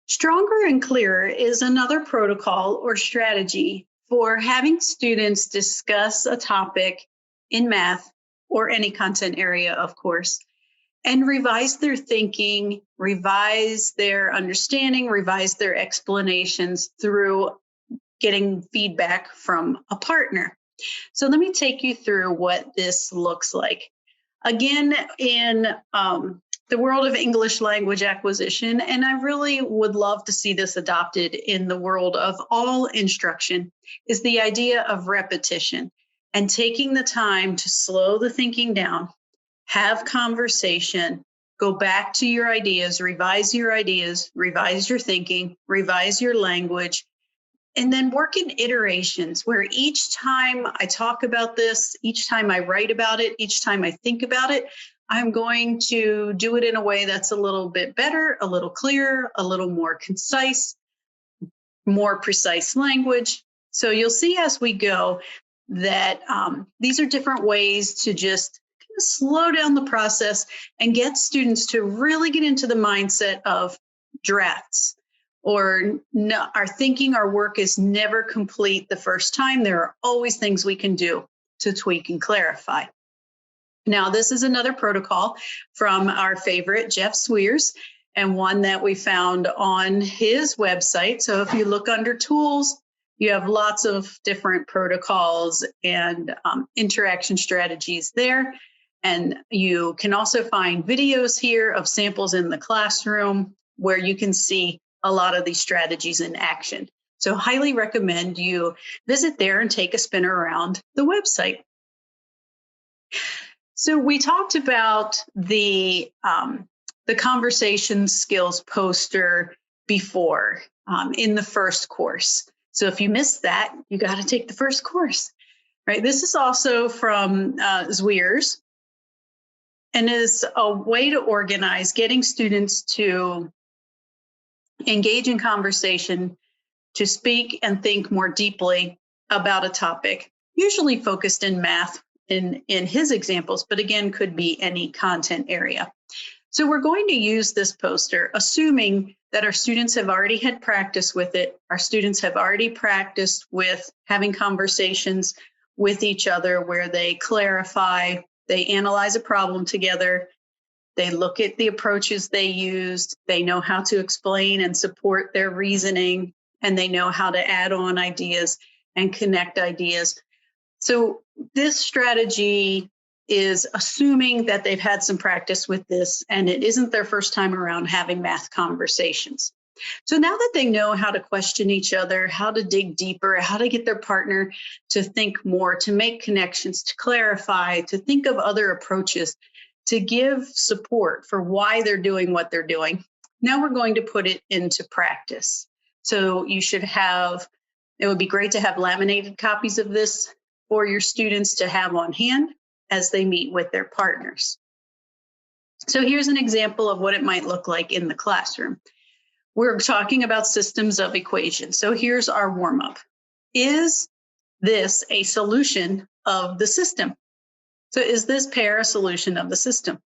Stronger and clearer is another protocol or strategy for having students discuss a topic in math or any content area, of course, and revise their thinking, revise their understanding, revise their explanations through getting feedback from a partner. So let me take you through what this looks like. Again, in the world of English language acquisition, and I really would love to see this adopted in the world of all instruction, is the idea of repetition and taking the time to slow the thinking down, have conversation, go back to your ideas, revise your thinking, revise your language, and then work in iterations where each time I talk about this, each time I write about it, each time I think about it, I'm going to do it in a way that's a little bit better, a little clearer, a little more concise, more precise language. So you'll see as we go that these are different ways to just slow down the process and get students to really get into the mindset of drafts. Or no, our work is never complete the first time. There are always things we can do to tweak and clarify. Now, this is another protocol from our favorite, Jeff Swears, and one that we found on his website. So if you look under tools, you have lots of different protocols and interaction strategies there. And you can also find videos here of samples in the classroom where you can see a lot of these strategies in action. So highly recommend you visit there and take a spin around the website. So we talked about the conversation skills poster before in the first course. So if you missed that, you got to take the first course, right? This is also from Swears and is a way to organize getting students to engage in conversation, to speak and think more deeply about a topic, usually focused in math in his examples, but again, could be any content area. So we're going to use this poster, assuming that our students have already had practice with it. Our students have already practiced with having conversations with each other where they clarify, they analyze a problem together, they look at the approaches they used, they know how to explain and support their reasoning, and they know how to add on ideas and connect ideas. So this strategy is assuming that they've had some practice with this and it isn't their first time around having math conversations. So now that they know how to question each other, how to dig deeper, how to get their partner to think more, to make connections, to clarify, to think of other approaches, to give support for why they're doing what they're doing, now we're going to put it into practice. So you should have, it would be great to have laminated copies of this for your students to have on hand as they meet with their partners. So here's an example of what it might look like in the classroom. We're talking about systems of equations. So here's our warm-up. Is this a solution of the system? So is this pair a solution of the system?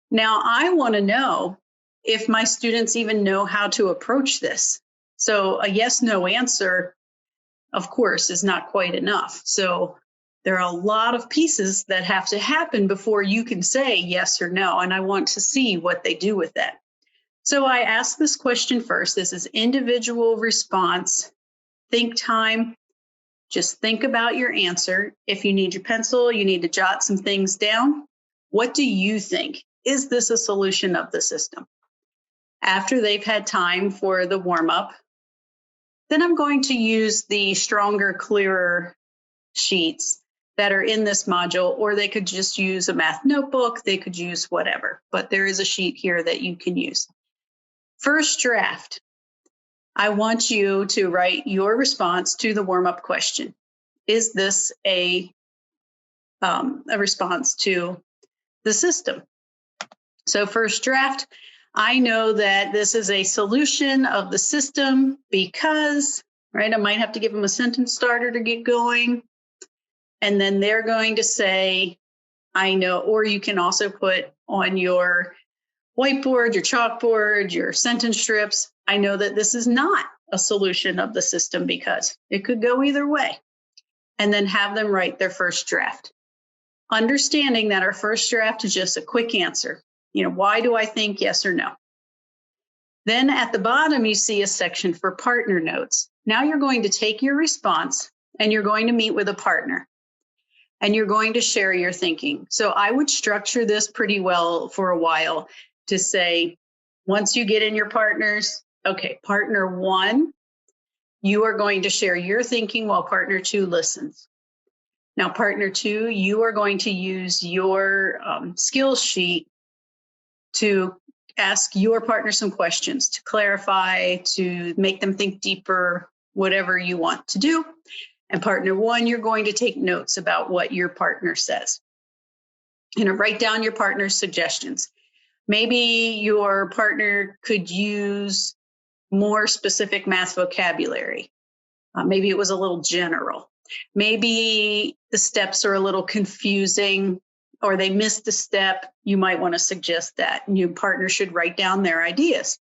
Now I want to know if my students even know how to approach this. So a yes/no answer, of course, is not quite enough. So there are a lot of pieces that have to happen before you can say yes or no, and I want to see what they do with that. So I ask this question first. This is individual response, think time. Just think about your answer. If you need your pencil, you need to jot some things down. What do you think? Is this a solution of the system? After they've had time for the warm-up, then I'm going to use the stronger, clearer sheets that are in this module, or they could just use a math notebook, they could use whatever, but there is a sheet here that you can use. First draft, I want you to write your response to the warm-up question. Is this a response to the system? So first draft, I know that this is a solution of the system because, right, I might have to give them a sentence starter to get going. And then they're going to say, I know, or you can also put on your whiteboard, your chalkboard, your sentence strips, I know that this is not a solution of the system because it could go either way. And then have them write their first draft. Understanding that our first draft is just a quick answer. Why do I think yes or no? Then at the bottom, you see a section for partner notes. Now you're going to take your response and you're going to meet with a partner and you're going to share your thinking. So I would structure this pretty well for a while to say, once you get in your partners, okay, partner 1, you are going to share your thinking while partner 2 listens. Now, partner 2, you are going to use your skills sheet to ask your partner some questions, to clarify, to make them think deeper, whatever you want to do. And partner 1, you're going to take notes about what your partner says. Write down your partner's suggestions. Maybe your partner could use more specific math vocabulary. Maybe it was a little general. Maybe the steps are a little confusing or they missed a step. You might want to suggest that. And your partner should write down their ideas.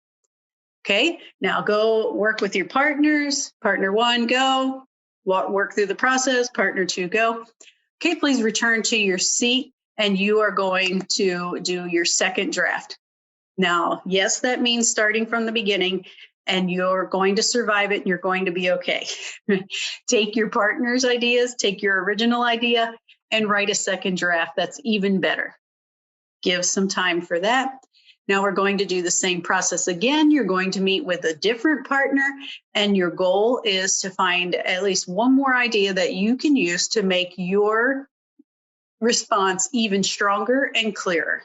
Okay, now go work with your partners. Partner 1, go. Work through the process. Partner 2, go. Okay, please return to your seat and you are going to do your second draft. Now, yes, that means starting from the beginning. And you're going to survive it and you're going to be okay. Take your partner's ideas, take your original idea, and write a second draft that's even better. Give some time for that. Now we're going to do the same process again. You're going to meet with a different partner, and your goal is to find at least one more idea that you can use to make your response even stronger and clearer.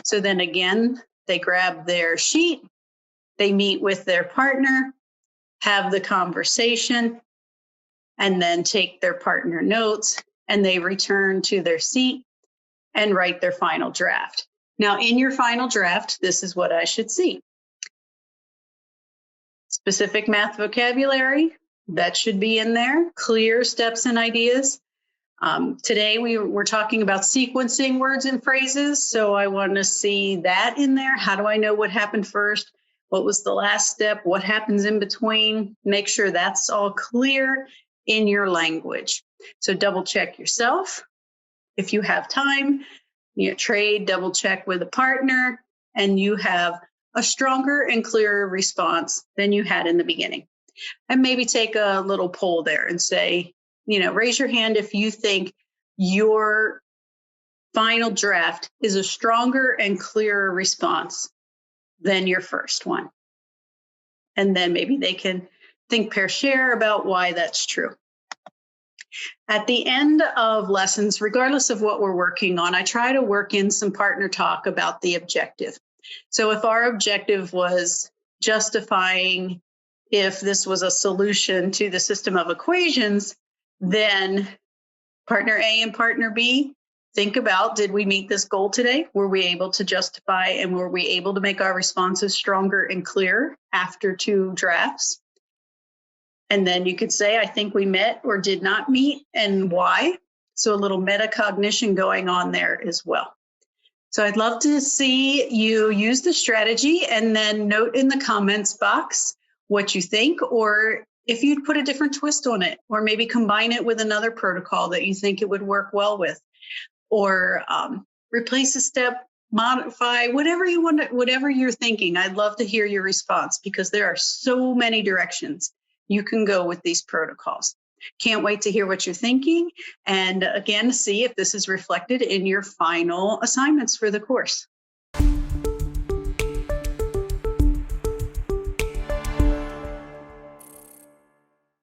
So then again, they grab their sheet. They meet with their partner, have the conversation, and then take their partner notes, and they return to their seat and write their final draft. Now, in your final draft, this is what I should see. Specific math vocabulary, that should be in there. Clear steps and ideas. Today, we're talking about sequencing words and phrases, so I want to see that in there. How do I know what happened first? What was the last step? What happens in between? Make sure that's all clear in your language. So double check yourself. If you have time, trade, double check with a partner, and you have a stronger and clearer response than you had in the beginning. And maybe take a little poll there and say, raise your hand if you think your final draft is a stronger and clearer response than your first one. And then maybe they can think, pair, share about why that's true. At the end of lessons, regardless of what we're working on, I try to work in some partner talk about the objective. So if our objective was justifying if this was a solution to the system of equations, then partner A and partner B, think about, did we meet this goal today? Were we able to justify and were we able to make our responses stronger and clearer after 2 drafts? And then you could say, I think we met or did not meet and why. So a little metacognition going on there as well. So I'd love to see you use the strategy and then note in the comments box what you think, or if you'd put a different twist on it, or maybe combine it with another protocol that you think it would work well with. Or replace a step, modify, whatever you want, whatever you're thinking. I'd love to hear your response because there are so many directions you can go with these protocols. Can't wait to hear what you're thinking. And again, see if this is reflected in your final assignments for the course.